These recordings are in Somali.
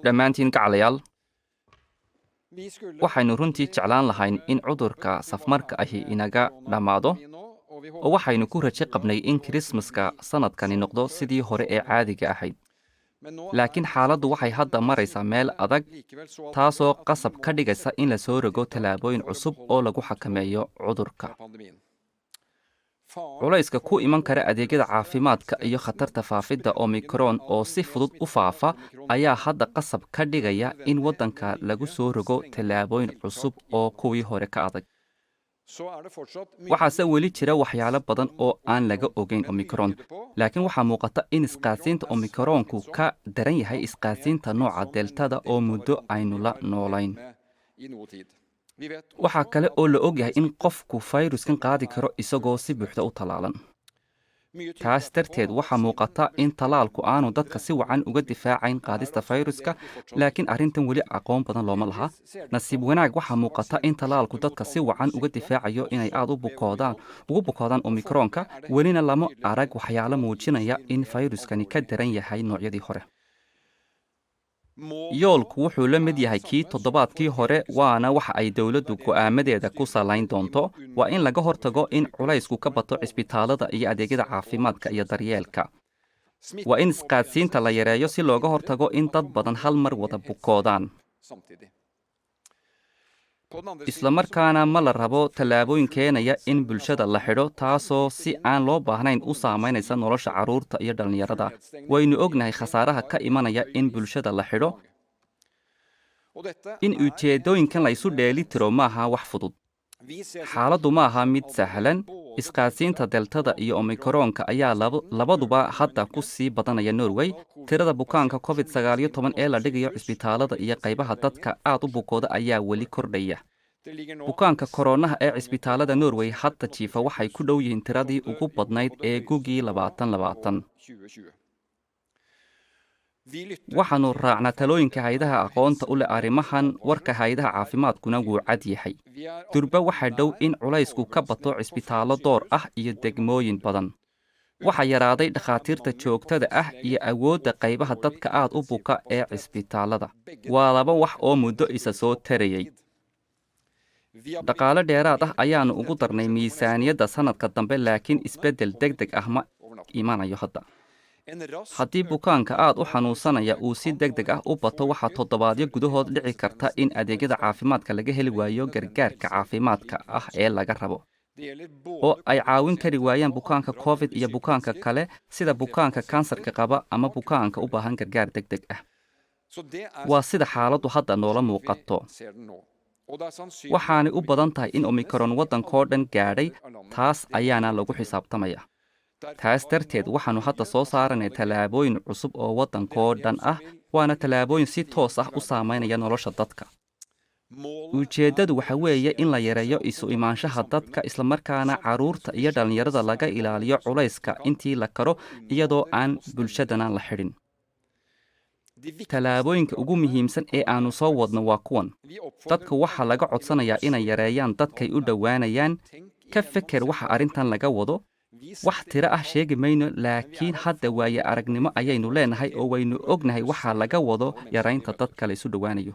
dhammaantiin gacalayaal waxaynu runtii jeclaan lahayn in cudurka safmarka ahi inaga dhammaado oo waxaynu ku rajo qabnay in kirismaska sannadkani noqdo sidii hore ee caadiga ahayd laakiin xaaladdu waxay hadda maraysaa meel adag taasoo qasab ka dhigaysa in la soo rogo tallaabooyin cusub oo lagu xakameeyo cudurka culayska ku iman kara adeegyada caafimaadka iyo khatarta faafidda omikron oo si fudud u faafa ayaa hadda qasab ka dhigaya in waddanka lagu soo rogo tallaabooyin cusub oo kuwii hore ka adag waxaase weli jira waxyaalo badan oo aan laga ogeyn omikron laakiin waxaa muuqata in isqaadsiinta omikronku ka daran yahay isqaadsiinta nooca deltada oo muddo aynu la noolayn waxaa kale oo la og yahay in qofku fayruskan qaadi karo isagoo si buuxda u tallaalan taas darteed waxaa muuqata in tallaalku aanu dadka si wacan uga difaacayn qaadista fayruska laakiin arrintan weli aqoon badan looma laha nasiib wanaag waxaa muuqata in tallaalku dadka si wacan uga difaacayo inay aad ugu bukoodaan omikronka welina lama arag waxyaalo muujinaya in fayruskani ka daran yahay noocyadii hore yoolku wuxuu la mid yahay kii toddobaadkii hore waana waxa ay dowladdu go'aamadeeda ku salayn doonto waa in laga hortago in culaysku ka bato cisbitaalada iyo adeegyada caafimaadka iyo daryeelka waa in isqaadsiinta la yareeyo si looga hortago in dad badan hal mar wada bukoodaan isla markaana ma la rabo tallaabooyin keenaya in bulshada la xidho taasoo si aan loo baahnayn u saamaynaysa nolosha carruurta iyo dhallinyarada waynu ognahay khasaaraha ka imanaya in bulshada la xidho in ujeeddooyinkan laysu dheeli tiro maaha wax fudud xaaladdu ma aha mid sahlan isqaadsiinta deltada iyo omikronka ayaa labaduba hadda ku sii badanaya norway tirada bukaanka covid-19 ee la dhigayo cisbitaalada iyo qaybaha dadka aad u bukooda ayaa weli kordhaya bukaanka koronaha ee cisbitaalada norway hadda jiifa waxay ku dhow yihiin tiradii ugu badnayd ee gugii 2020 waxaannu raacnaa talooyinka hay'adaha aqoonta u leh arrimahan warka hay'adaha caafimaadkuna wuu cad yahay durba waxaa dhow in culaysku ka bato cisbitaallo door ah iyo degmooyin badan waxaa yaraaday dhakhaatiirta joogtada ah iyo awoodda qaybaha dadka aad u buka ee cisbitaallada waa laba wax oo muddo isa soo tarayay dhaqaale dheeraad ah ayaannu ugu darnay miisaaniyadda sannadka dambe laakiin isbeddel degdeg ah ma imanayo hadda haddii bukaanka aad u xanuunsanaya uu si degdeg ah u bato waxaa toddobaadyo gudahood dhici karta in adeegyada caafimaadka laga heli waayo gargaarka caafimaadka ah ee laga rabo oo ay caawin kari waayaan bukaanka covid iyo bukaanka kale sida bukaanka kansarka qaba ama bukaanka u baahan gargaar degdeg ah waa sida xaaladdu hadda noola muuqato waxaanay u badan tahay in omikron waddankoo dhan gaadhay taas ayaana lagu xisaabtamaya taas darteed waxaannu hadda soo saaranay tallaabooyin cusub oo waddankoo dhan ah waana tallaabooyin si toos ah u saamaynaya nolosha dadka ujeeddadu waxa weeye in la yareeyo isu imaanshaha dadka islamarkaana carruurta iyo dhallinyarada laga ilaaliyo culayska intii la karo iyadoo aan bulshadana la xidhin tallaabooyinka ugu muhiimsan ee aannu soo wadno waa kuwan dadka waxaa laga codsanayaa inay yareeyaan dadkay u dhowaanayaan ka feker waxa arrintan laga wado wax tiro ah sheegi mayno laakiin hadda waaye aragnimo ayaynu leenahay oo waynu ognahay waxaa laga wado yaraynta dadka la isu dhowaanayo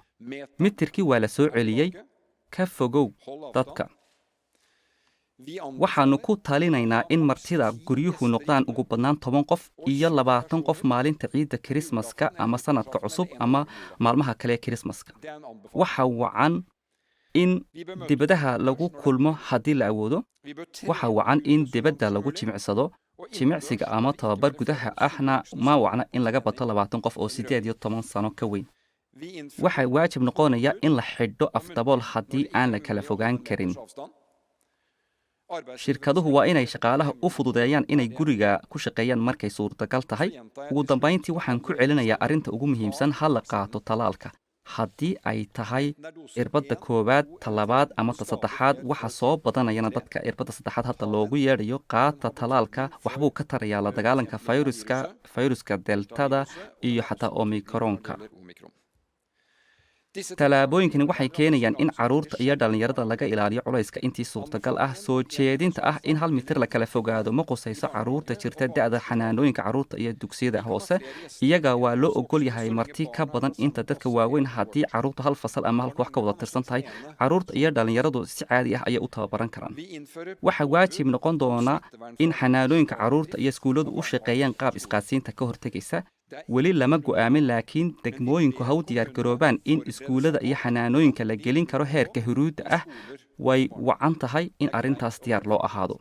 mitirkii waa la soo celiyey ka fogow dadka waxaannu ku talinaynaa in martida guryuhu noqdaan ugu badnaan 10 qof iyo 20 qof maalinta ciidda kirismaska ama sannadka cusub ama maalmaha kale kirismaska waxa wacan in dibadaha lagu kulmo haddii la awoodo waxa wacan in dibadda lagu jimicsado jimicsiga ama tababar gudaha ahna ma wacna in laga bato 20 qof oo 18 sano ka weyn waxaa waajib noqonaya in la xidho afdabool haddii aan la kala fogaan karin shirkaduhu waa inay shaqaalaha u fududeeyaan inay guriga ku shaqeeyaan markay suurtagal tahay ugu dambayntii waxaan ku celinayaa arrinta ugu muhiimsan ha la qaato tallaalka haddii ay tahay irbadda koowaad talabaad ama ta saddexaad waxa soo badanayana dadka irbadda saddexaad hadda loogu yeedhayo qaata tallaalka waxbuu ka tarayaa la dagaalanka fayruska deltada iyo xataa omikronka tallaabooyinkani waxay keenayaan in carruurta iyo dhallinyarada laga ilaaliyo culayska intii suurtagal ah. soo jeedinta ah in 1 mitir la kala fogaado ma qusayso carruurta jirta da'da xanaanooyinka carruurta iyo dugsiyada hoose. iyaga waa loo ogol yahay marti ka badan inta dadka waaweyn haddii carruurtu hal fasal ama hal koox ka wada tirsan tahay. carruurta iyo dhallinyaradu si caadi ah ayay u tababaran karaan. waxaa waajib noqon doona in xanaanooyinka carruurta iyo iskuulladu u shaqeeyaan qaab isqaadsiinta ka hortegaysa. weli lama go'aamin, laakiin degmooyinku ha u diyaargaroobaan in iskuullada iyo xanaanooyinka la gelin karo heerka huruudda ah. way wacan tahay in arrintaas diyaar loo ahaado.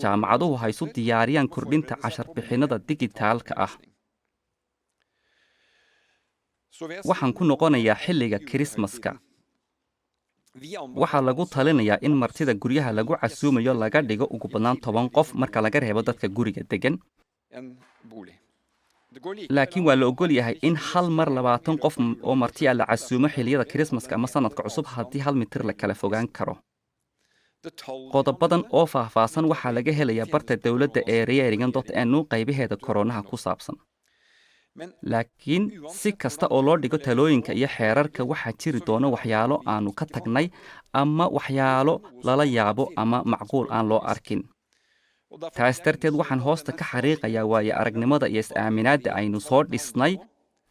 jaamacaduhu ha isu diyaariyaan kordhinta cashar-bixinnada digitaalka ah. waxaan ku noqonayaa xilliga kirismaska. waxaa lagu talinayaa in martida guryaha lagu casuumayo laga dhigo ugu badnaan 10 qof marka laga reebo dadka guriga degan. laakiin waa la ogol yahay in hal mar 20 qof oo martiya la casuumo xilliyada kirismaska ama sanadka cusub haddii 1 mitir la kala fogaan karo. qodobadan oo faahfaahsan waxaa laga helayaa barta dowladda ee reeringan.nu qaybaheeda koronaha ku saabsan. laakiin si kasta oo loo dhigo talooyinka iyo xeerarka waxaa jiri doona waxyaalo aanu ka tagnay ama waxyaalo lala yaabo ama macquul aan loo arkin. taas darteed waxaan hoosta ka xariiqayaa waayo aragnimada iyo is-aaminaadda aynu soo dhisnay.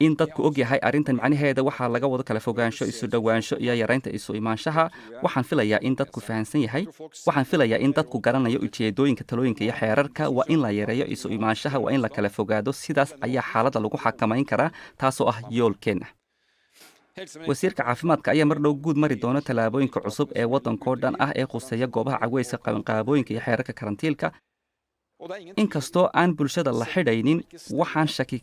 in dadku og yahay arrintan macnaheeda waxaa laga wado kala fogaansho, isu dhowaansho iyo yaraynta isu imaanshaha. waxaan filayaa in dadku fahamsan yahay. waxaan filayaa in dadku garanayo ujeedooyinka talooyinka iyo xeerarka. waa in la yareeyo isu imaanshaha, waa in la kala fogaado. sidaas ayaa xaaladda lagu xakamayn karaa, taasoo ah yoolkeenna. wasiirka caafimaadka ayaa mar dhow guud mari doona tallaabooyinka cusub ee waddankoo dhan ah ee khuseeya goobaha caweyska, qabanqaabooyinka iyo xeerarka karantiilka. inkastoo aan bulshada la xidhaynin, waxaan shaki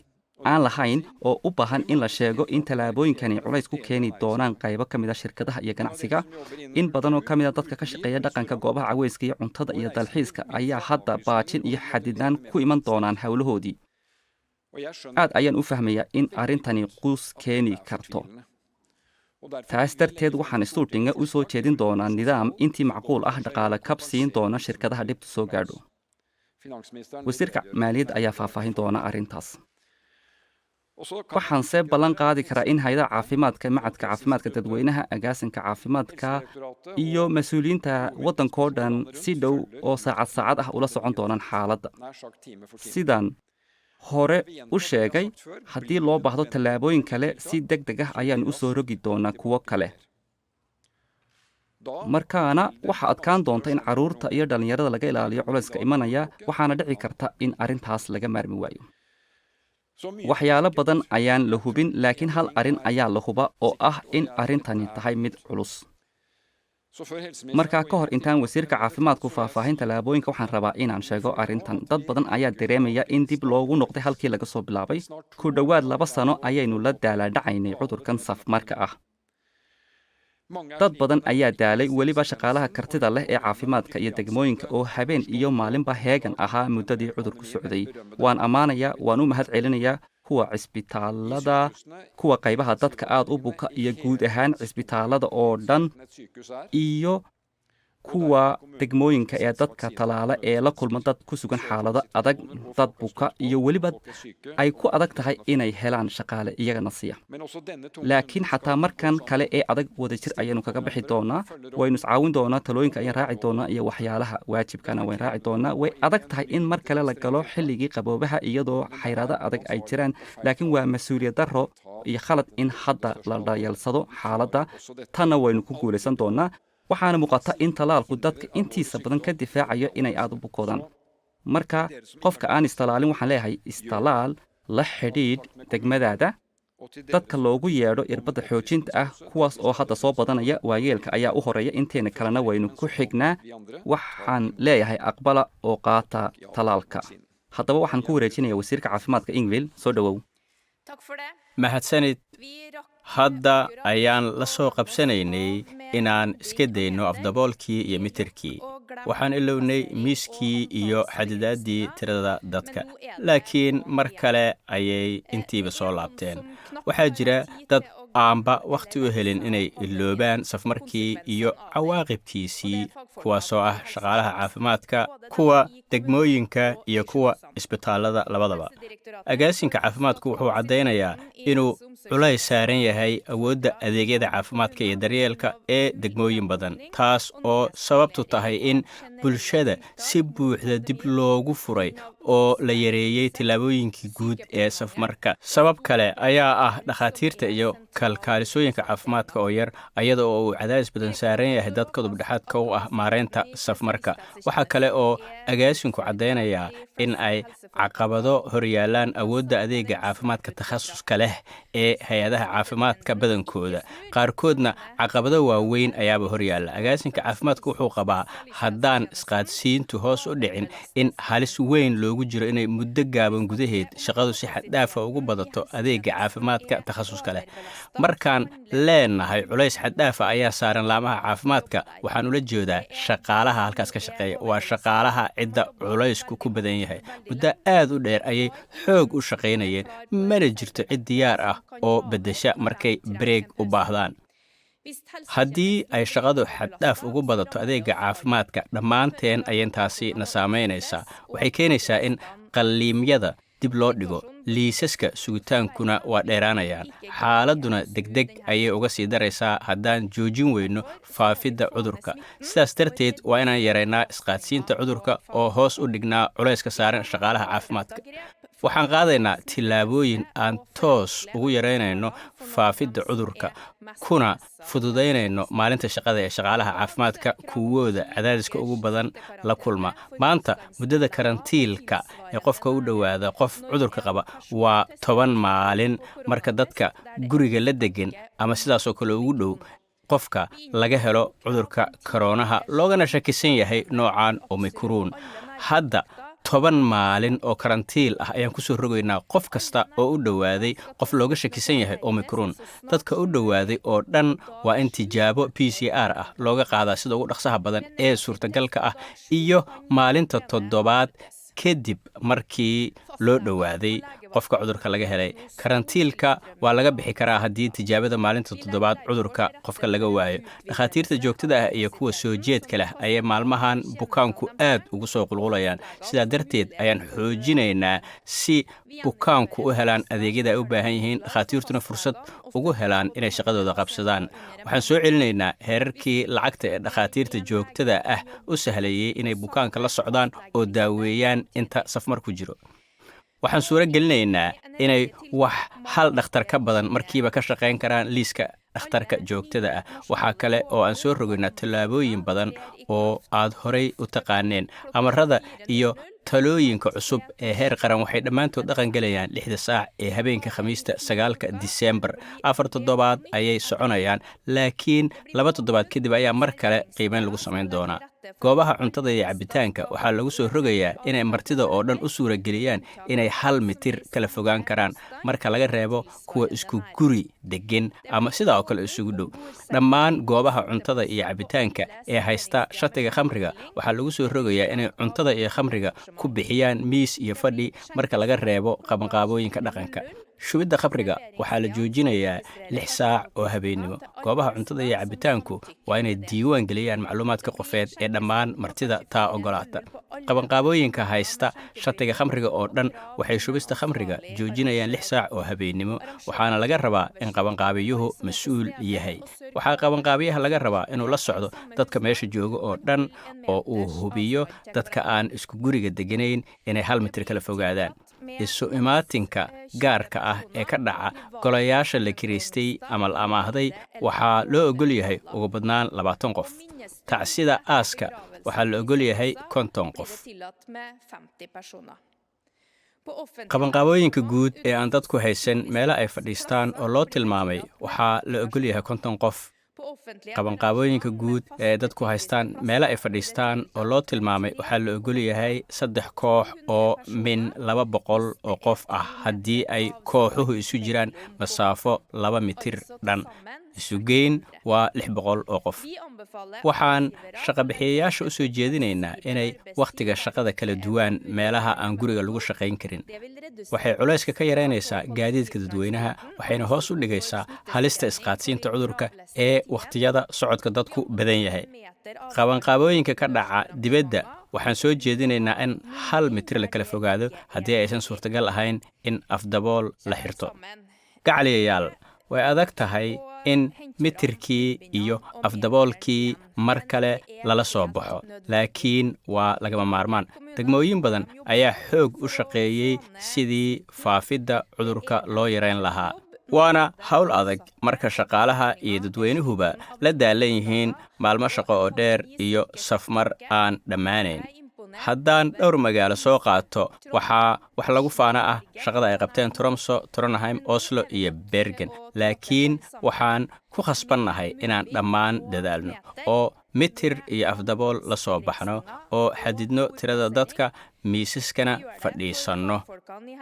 aan lahayn oo u baahan in la sheego in tallaabooyinkani culays ku keeni doonaan qaybo ka mid a shirkadaha iyo ganacsiga. in badanoo ka mid a dadka ka shaqeeya dhaqanka goobaha caweyska iyo cuntada iyo dalxiiska ayaa hadda baajin iyo xadidnaan ku iman doonaan howlahoodii. aad ayaan u fahmayaa in arrintani quus keeni karto. taas darteed waxaan stuutinga u soo jeedin doonaa nidaam intii macquul ah dhaqaale kab siin doona shirkadaha dhibtu soo gaadho. wasiirka maaliyadda ayaa faahfaahin doona arrintaas. waxaanse ballan qaadi karaa in hay'adaha caafimaadka, macadka caafimaadka dadweynaha, agaasinka caafimaadka iyo mas-uuliyiinta waddankoo dhan si dhow oo saacad ah ula socon doonaan xaaladda. sidaan hore u sheegay, haddii loo baahdo tallaabooyin kale si deg deg ah ayaanu u soo rogi doonaa kuwo kale. markaana waxaa adkaan doonta in carruurta iyo dhallinyarada laga ilaaliyo culayska imanaya, waxaana dhici karta in arrintaas laga maarmi waayo. waxyaalo badan ayaan la hubin, laakiin hal arrin ayaa la huba oo ah in arrintani tahay mid culus. markaa ka hor intaan wasiirka caafimaadku faahfaahin tallaabooyinka, waxaan rabaa inaan sheego arrintan. dad badan ayaa dareemaya in dib loogu noqday halkii laga soo bilaabay. ku dhowaad 2 sano ayaynu la daalaadhacaynay cudurkan safmarka ah. dad badan ayaa daalay, weliba shaqaalaha kartida leh ee caafimaadka iyo degmooyinka oo habeen iyo maalinba heegan ahaa muddadii cudurku socday. waan ammaanayaa, waan u mahad celinayaa kuwa cisbitaalada, kuwa qaybaha dadka aad u buka iyo guud ahaan cisbitaalada oo dhan, iyo kuwa degmooyinka ee dadka talaala ee la kulma dad ku sugan xaalado adag, dad buka iyo weliba ay ku adag tahay inay helaan shaqaale iyagana siiya. laakiin xataa markan kale ee adag wadajir ayaynu kaga bixi doonaa. waynu iscaawin doonaa, talooyinka ayaan raaci doonaa iyo waxyaalaha waajibkana wayn raaci doonaa. way adag tahay in mar kale la galo xilligii qaboobaha iyadoo xayrado adag ay jiraan, laakiin waa mas-uuliyad darro iyo khalad in hadda la dhayalsado xaaladda. tanna waynu ku guulaysan doonaa. waxaana muuqata in talaalku dadka intiisa badan ka difaacayo inay aad u bukoodaan. marka qofka aan istalaalin, waxaan leeyahay istalaal, la xidhiidh degmadaada. dadka loogu yeedho irbadda xoojinta ah, kuwaas oo hadda soo badanaya. waayeelka ayaa u horeeya, inteena kalena waynu ku xignaa. waxaan leeyahay aqbala oo qaata talaalka. haddaba waxaan ku wareejinayaa wasiirka caafimaadka Ingvill. soo dhowow. mahadsanid. hadda ayaan la soo qabsanaynay inaan iska dayno afdaboolkii iyo mitirkii. waxaan ilownay miiskii iyo xadidaaddii tirada dadka, laakiin mar kale ayay intiiba soo laabteen. waxaa jira dad aanba wakhti u helin inay iloobaan safmarkii iyo cawaaqibkiisii, kuwaasoo ah shaqaalaha caafimaadka, kuwa degmooyinka iyo kuwa isbitaallada labadaba. agaasinka caafimaadku wuxuu caddaynayaa inuu culays saaran yahay awoodda adeegyada caafimaadka iyo daryeelka ee degmooyin badan, taas oo sababtu tahay in bulshada si buuxda dib loogu furay oo la yareeyey tillaabooyinkii guud ee safmarka. Sabab kale ayaa ah dhakhaatiirta iyo kalkaalisooyinka caafimaadka oo yar, iyada oo uu cadaadis badan saaran yahay dadka dubdhexaadka u ah maareynta safmarka. Waxaa kale oo agaasinku caddaynayaa in ay caqabado horyaalaan awoodda adeega caafimaadka takhasuska leh ee hay-adaha caafimaadka badankooda. Qaarkoodna caqabado waaweyn ayaaba horyaala. Agaasinka caafimaadka wuxuu qabaa haddaan isqaadsiintu hoos u dhicin in halis weyn loogu jiro inay muddo gaaban gudaheed shaqadu si xad dhaafa ugu badato adeega caafimaadka takhasuska leh. Markaan leenahay culays xad dhaafa ayaa saaran laamaha caafimaadka, waxaan ula jeedaa shaqaalaha halkaas ka shaqeeya. Waa shaqaalaha cidda culaysku ku badan yahay. Muddo aad u dheer ayay xoog u shaqaynayeen, mana jirto cid diyaar ah oo beddesha markay bareeg u baahdaan. Haddii ay shaqadu xaddhaaf ugu badato adeega caafimaadka, dhammaanteen ayay taasi na saamaynaysaa. Waxay keenaysaa in qalliimyada dib loo dhigo, liisaska sugitaankuna waa dheeraanayaan. Xaaladduna degdeg ayay uga sii daraysaa haddaan joojin weyno faafidda cudurka. Sidaas darteed waa inaan yaraynaa isqaadsiinta cudurka oo hoos u dhignaa culayska saaran shaqaalaha caafimaadka. Waxaan qaadaynaa tillaabooyin aan toos ugu yaraynayno faafidda cudurka, kuna fududaynayno maalinta shaqada ee shaqaalaha caafimaadka kuwooda cadaadiska ugu badan la kulma. Maanta muddada karantiilka ee qofka u dhowaada qof cudurka qaba waa 10 maalin, marka dadka guriga la degan ama sidaasoo kale ugu dhow qofka laga helo cudurka koroonaha loogana shakisan yahay noocan Omicron. Hadda 10 maalin oo karantiil ah ayaan ku soo rogaynaa qof kasta oo u dhowaaday qof looga shakisan yahay Omicron. Dadka u dhowaaday oo dhan waa in tijaabo PCR ah looga qaadaa sida ugu dhaqsaha badan ee suurtagalka ah iyo maalinta 7 kadib markii loo dhowaaday qofka cudurka laga helay. Karantiilka waa laga bixi karaa haddii tijaabada maalinta 7 cudurka qofka laga waayo. Dhakhaatiirta joogtada ah iyo kuwa soo jeedka leh ayay maalmahan bukaanku aad ugu soo qulqulayaan. Sidaa darteed ayaan xoojinaynaa si bukaanku u helaan adeegyada ay u baahan yihiin, dhakhaatiirtuna fursad ugu helaan inay shaqadooda qabsadaan. Waxaan soo celinaynaa heerarkii lacagta ee dhakhaatiirta joogtada ah u sahlayay inay bukaanka la socdaan oo daaweeyaan inta safmar ku jiro. Waxaan suuro gelinaynaa inay wax hal dhakhtar ka badan markiiba ka shaqayn karaan liiska dhakhtarka joogtada ah. Waxaa kale oo aan soo rogaynaa tallaabooyin badan oo aad horay u taqaaneen. Amarada iyo talooyinka cusub ee heer qaran waxay dhammaantood dhaqan galayaan 6 saac ee habeenka Khamiista 9 Diseembar. 4 toddobaad ayay soconayaan, laakiin 2 toddobaad kadib ayaa mar kale qiimeyn lagu samayn doonaa. Goobaha cuntada iyo cabitaanka waxaa lagu soo rogayaa inay martida oo dhan u suurageliyaan inay 1 mitir kala fogaan karaan marka laga reebo kuwa isku guri degan ama sidaa oo kale isugu dhow. Dhammaan goobaha cuntada iyo cabitaanka ee haysta shatiga khamriga waxaa lagu soo rogayaa inay cuntada iyo khamriga ku bixiyaan miis iyo fadhi marka laga reebo qabanqaabooyinka dhaqanka. Shubidda khamriga waxaa la joojinayaa 6 saac oo habeenimo. Goobaha cuntada iyo cabitaanku waa inay diiwaan geliyaan macluumaadka qofeed ee dhammaan martida taa ogolaata. Qabanqaabooyinka haysta shatiga khamriga oo dhan waxay shubista khamriga joojinayaan 6 saac oo habeenimo, waxaana laga rabaa in qabanqaabiyuhu mas'uul yahay. Waxaa qabanqaabiyaha laga rabaa inuu la socdo dadka meesha jooga oo dhan oo uu hubiyo dadka aan isku guriga deganayn inay 1 mitir kala fogaadaan. Isu imaatinka gaarka ah ee ka dhaca golayaasha la kiraystay ama la amaahday waxaa loo ogol yahay ugu badnaan 20 qof. Tacsida aaska waxaa la ogol yahay 50 qof. Qabanqaabooyinka guud ee aan dadku haysan meelo ay fadhiistaan oo loo tilmaamay waxaa la ogol yahay 50 qof. Qabanqaabooyinka guud ee dadku haystaan meelo ay fadhiistaan oo loo tilmaamay waxaa la ogol yahay 3 koox oo min 200 oo qof ah haddii ay kooxuhu isu jiraan masaafo 2 mitir dhan. Isugeyn waa 600 oo qof. Waxaan shaqabixiyayaasha u soo jeedinaynaa inay wakhtiga shaqada kala duwan meelaha aan guriga lagu shaqayn karin. Waxay culayska ka yaraynaysaa gaadiidka dadweynaha, waxayna hoos u dhigaysaa halista isqaadsiinta cudurka ee wakhtiyada socodka dadku badan yahay. Qabanqaabooyinka ka dhaca dibadda waxaan soo jeedinaynaa in 1 mitir la kala fogaado haddii aysan suurtagal ahayn in afdabool la xirto. gacaliyayaal way adag tahay in mitirkii iyo afdaboolkii mar kale lala soo baxo, laakiin waa lagama maarmaan. degmooyin badan ayaa xoog u shaqeeyey sidii faafidda cudurka loo yarayn lahaa. waana hawl adag marka shaqaalaha iyo dadweynuhuba la daalan yihiin maalmo shaqo oo dheer iyo safmar aan dhammaanayn. haddaan dhowr magaalo soo qaato, waxaa wax lagu faana ah shaqada ay qabteen Tromso, Trondheim, Oslo iyo Bergen. laakiin waxaan ku khasbannahay inaan dhammaan dadaalno oo mitir iyo afdabool la soo baxno oo xadidno tirada dadka, miisaskana fadhiisanno.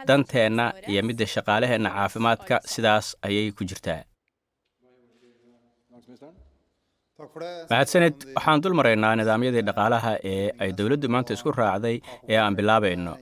danteenna iyo midda shaqaalaheenna caafimaadka sidaas ayay ku jirtaa. mahadsanid. waxaan dul maraynaa nidaamyadii dhaqaalaha ee ay dowladdu maanta isku raacday ee aan bilaabayno.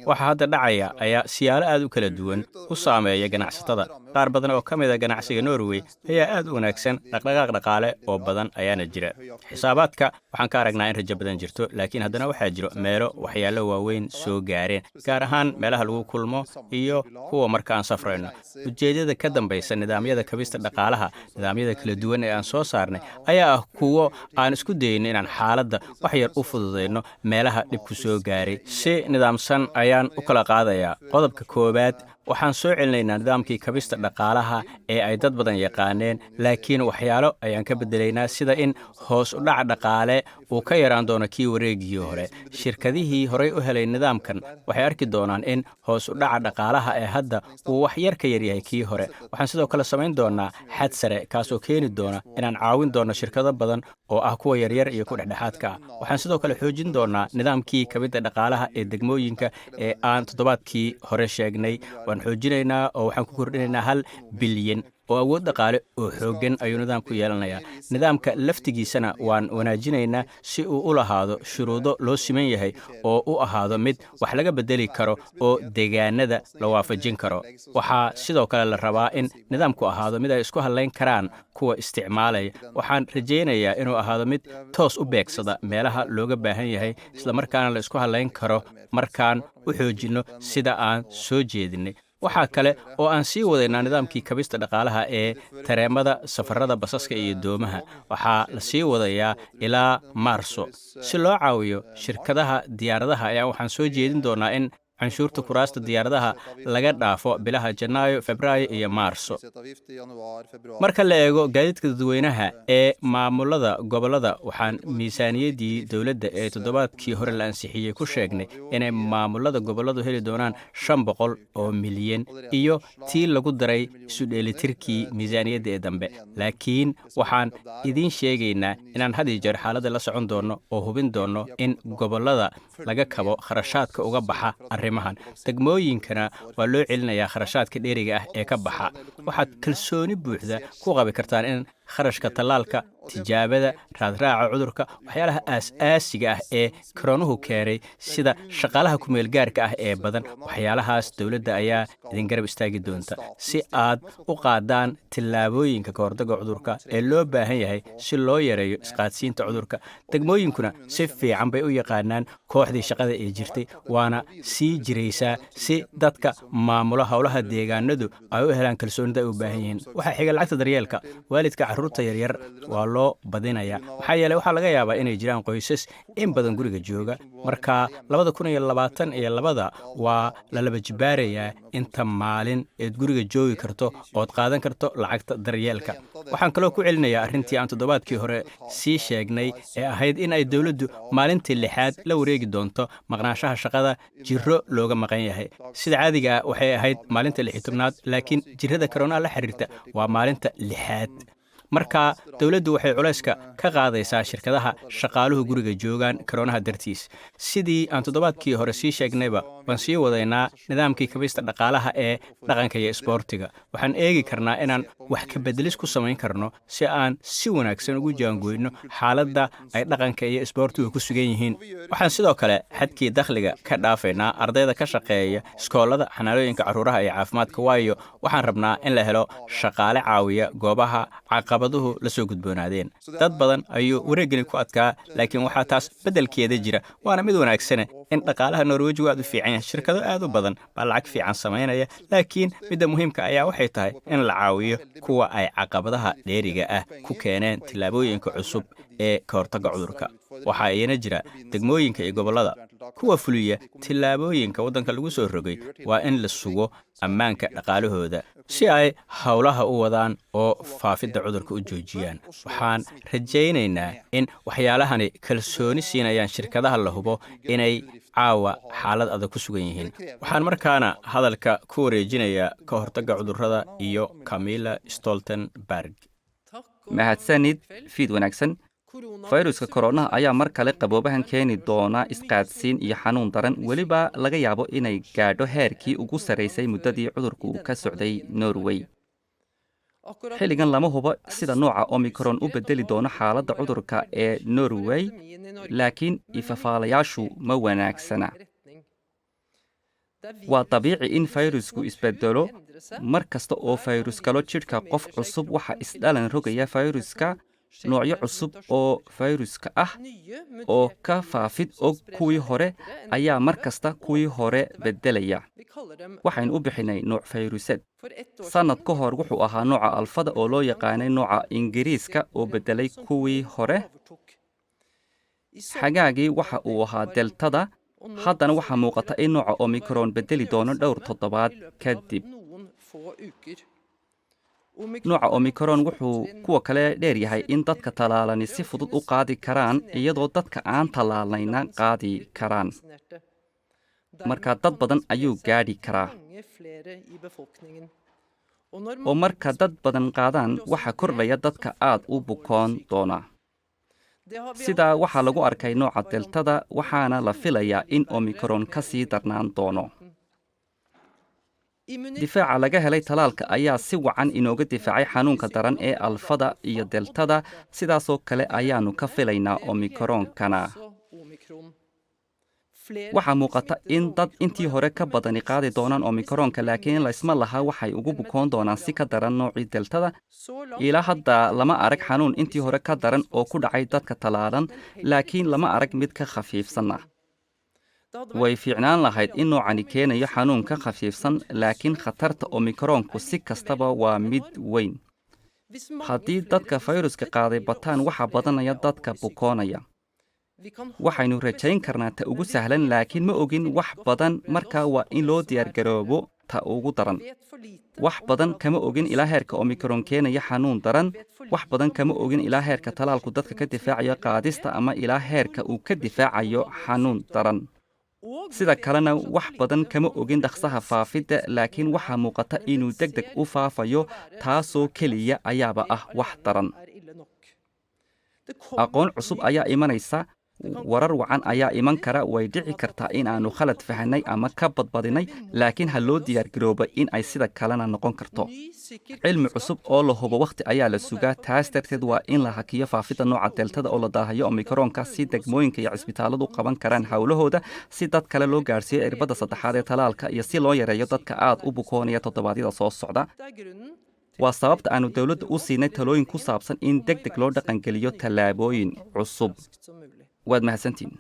waxa hadda dhacaya ayaa siyaalo aad u kala duwan u saameeya ganacsatada. qaar badan oo ka mid a ganacsiga Norway ayaa aad u wanaagsan, dhaqdhaqaaq dhaqaale oo badan ayaana jira. xisaabaadka waxaan ka aragnaa in rajo badan jirto, laakiin haddana waxaa jiro meelo waxyaalo waaweyn soo gaareen, gaar ahaan meelaha lagu kulmo iyo kuwa marka aan safrayno. ujeeddada ka dambaysa nidaamyada kabista dhaqaalaha, nidaamyada kala duwan ee aan soo saarnay, ayaa ah kuwo aan isku dayno inaan xaaladda wax yar u fududayno meelaha dhibku soo gaaray. si nidaamsan ayaan u kala qaadayaa. qodobka koowaad, waxaan soo celinaynaa nidaamkii kabista dhaqaalaha ee ay dad badan yaqaaneen, laakiin waxyaalo ayaan ka bedelaynaa, sida in hoos u dhac dhaqaale uu ka yaraan doono kii wareegii hore. shirkadihii horay u helay nidaamkan waxay arki doonaan in hoos u dhaca dhaqaalaha ee hadda uu wax yar ka yaryahay kii hore. waxaan sidoo kale samayn doonaa xad sare, kaasoo keeni doona inaan caawin doono shirkado badan oo ah kuwa yaryar iyo ku dhexdhexaadka ah. waxaan sidoo kale xoojin doonaa nidaamkii kabidda dhaqaalaha ee degmooyinka ee aan toddobaadkii hore sheegnay. waan xoojinaynaa oo waxaan ku kordhinaynaa 1 bilyan oo awood dhaqaale oo xooggan ayuu nidaamku yeelanayaa. nidaamka laftigiisana waan wanaajinaynaa si uu u lahaado shuruudo loo siman yahay oo u ahaado mid wax laga bedeli karo oo deegaanada la waafajin karo. waxaa sidoo kale la rabaa in nidaamku ahaado mid ay isku hadlayn karaan kuwa isticmaalaya. waxaan rajaynayaa inuu ahaado mid toos u beegsada meelaha looga baahan yahay, isla markaana la isku hadlayn karo markaan u xoojinno sida aan soo jeedinay. waxaa kale oo aan sii wadaynaa nidaamkii kabista dhaqaalaha ee tareemada, safarada basaska iyo doomaha. waxaa la sii wadayaa ilaa Maarso. si loo caawiyo shirkadaha diyaaradaha ayaa waxaan soo jeedin doonaa in canshuurta kuraasta diyaaradaha laga dhaafo bilaha Janaayo, Febraayo iyo Maarso. marka la eego gaadiidka dadweynaha ee maamulada gobollada, waxaan miisaaniyaddii dowladda ee toddobaadkii hore la ansixiyey ku sheegnay inay maamulada gobolladu heli doonaan 500 oo milyan iyo tii lagu daray isu dheelitirkii miisaaniyadda ee dambe. laakiin waxaan idiin sheegaynaa inaan had iyo jeer xaaladda la socon doono oo hubin doono in gobollada laga kabo kharashaadka uga baxa arrimahan. degmooyinkana waa loo celinayaa kharashaadka dheeriga ah ee ka baxa. waxaad kalsooni buuxda ku qabi kartaan in kharashka tallaalka, tijaabada, raadraaca cudurka, waxyaalaha aas-aasiga ah ee koronuhu keenay, sida shaqaalaha ku-meelgaarka ah ee badan, waxyaalahaas dowladda ayaa idin garab istaagi doonta si aad u qaadaan tillaabooyinka ka hortagga cudurka ee loo baahan yahay si loo yareeyo isqaadsiinta cudurka. degmooyinkuna si fiican bay u yaqaanaan kooxdii shaqada ee jirtay, waana sii jiraysaa si dadka maamula howlaha deegaanadu ay u helaan kalsoonida ay u baahan yihiin. waxaa xiga lacagta daryeelka. waalidka carruurta yaryar waa loo badinayaa, maxaa yeelay waxaa laga yaabaa inay jiraan qoysas in badan guriga jooga. marka 2022 waa la laba jibaarayaa inta maalin eed guriga joogi karto ood qaadan karto lacagta daryeelka. waxaan kaloo ku celinayaa arrintii aan toddobaadkii hore sii sheegnay ee ahayd in ay dowladdu maalintii 6aad la wareegi doonto maqnaanshaha shaqada jirro looga maqan yahay. sida caadiga ah waxay ahayd maalinta 16aad, laakiin jirrada koronaha la xiriirta waa maalinta 6aad. marka dowladdu waxay culayska ka qaadaysaa shirkadaha shaqaaluhu guriga joogaan koronaha dartiis. sidii aan toddobaadkii hore sii sheegnayba, waan sii wadaynaa nidaamkii kabista dhaqaalaha ee dhaqanka iyo isboortiga. waxaan eegi karnaa inaan wax ka bedelis ku samayn karno si aan si wanaagsan ugu jaangoyno xaaladda ay dhaqanka iyo isboortigu ku sugan yihiin. waxaan sidoo kale xadkii dakhliga ka dhaafaynaa ardayda ka shaqeeya iskoolada, xanaanooyinka carruuraha iyo caafimaadka, waayo waxaan rabnaa in la helo shaqaale caawiya goobaha caqabadaha caqabaduhu la soo gudboonaadeen. dad badan ayuu wareegani ku adkaa, laakiin waxaa taas beddelkeeda jira. waana mid wanaagsane in dhaqaalaha norwejigu aad u fiican yahay. shirkado aad u badan baa lacag fiican samaynaya, laakiin midda muhiimka ayaa waxay tahay in la caawiyo kuwa ay caqabadaha dheeriga ah ku keeneen tillaabooyinka cusub ee ka hortagga cudurka. waxaa iyana jira degmooyinka iyo gobollada kuwa fuliya tillaabooyinka waddanka lagu soo rogay. waa in la sugo ammaanka dhaqaalahooda si ay howlaha u wadaan oo faafidda cudurka u joojiyaan. waxaan rajaynaynaa in waxyaalahani kalsooni siinayaan shirkadaha la hubo inay caawa xaalad adag ku sugan yihiin. waxaan markaana hadalka ku wareejinayaa ka hortagga cudurrada iyo Camilla Stoltenberg. mahadsanid, fiid wanaagsan. fayruska koronaha ayaa mar kale qaboobahan keeni doona isqaadsiin iyo xanuun daran, weliba laga yaabo inay gaadho heerkii ugu sarraysay muddadii cudurku ka socday Norway. xilligan lama hubo sida nooca omicron u beddeli doono xaaladda cudurka ee Norway, laakiin ifafaalayaashu ma wanaagsana. waa dabiici in fayrusku isbeddelo. mar kasta oo fayrus galo jidhka qof cusub waxa isdhalan rogaya fayruska noocyo cusub oo fayruska ah oo ka faafid og kuwii hore ayaa mar kasta kuwii hore beddelaya. waxaynu u bixinay nooc fayruseed. sannad ka hor wuxuu ahaa nooca alfada oo loo yaqaanay nooca ingiriiska oo beddelay kuwii hore. xagaagii waxa uu ahaa deltada. haddana waxaa muuqata in nooca omicron beddeli doono dhowr toddobaad kadib. nooca omicron wuxuu kuwa kale dheer yahay in dadka tallaalani si fudud u qaadi karaan, iyadoo dadka aan tallaalayna qaadi karaan. marka dad badan ayuu gaadhi karaa. oo marka dad badan qaadaan waxa kordhaya dadka aad u bukoon doona. sidaa waxaa lagu arkay nooca deltada, waxaana la filayaa in omicron ka sii darnaan doono. difaaca laga helay tallaalka ayaa si wacan inooga difaacay xanuunka daran ee alfada iyo deltada. sidaasoo kale ayaannu ka filaynaa omicronkana. waxaa muuqata in dad intii hore ka badani qaadi doonaan omicronka, laakiin laysma laha waxay ugu bukoon doonaan si ka daran noocii deltada. ilaa hadda lama arag xanuun intii hore ka daran oo ku dhacay dadka tallaalan, laakiin lama arag mid ka khafiifsanna. way fiicnaan lahayd in noocani keenayo xanuun ka khafiifsan, laakiin khatarta omicronku si kastaba waa mid weyn. haddii dadka fayruska qaaday bataan, waxaa badanaya dadka bukoonaya. waxaynu rajayn karnaa ta ugu sahlan, laakiin ma ogin wax badan. markaa waa in loo diyaargaroobo ta ugu daran. wax badan kama ogin ilaa heerka omicron keenaya xanuun daran. wax badan kama ogin ilaa heerka tallaalku dadka ka difaacayo qaadista, ama ilaa heerka uu ka difaacayo xanuun daran. sida kalena wax badan kama ogin dhaqsaha faafidda, laakiin waxaa muuqata inuu deg deg u faafayo. taasoo keliya ayaaba ah wax daran. aqoon cusub ayaa imanaysa. warar wacan ayaa iman kara. way dhici kartaa in aanu khalad fahanay ama ka badbadinay, laakiin ha loo diyaargarooba in ay sida kalena noqon karto. cilmi cusub oo la hubo wakhti ayaa la sugaa. taas darteed waa in la hakiyo faafidda nooca deltada oo la daahayo omicronka, si degmooyinka iyo cisbitaalladu qaban karaan howlahooda, si dad kale loo gaadhsiiyo irbadda saddexaad ee tallaalka, iyo si loo yareeyo dadka aad u bukoonaya toddobaadyada soo socda. waa sababta aanu dowladda u siinay talooyin ku saabsan in deg deg loo dhaqangeliyo tallaabooyin cusub. waad mahadsantiin.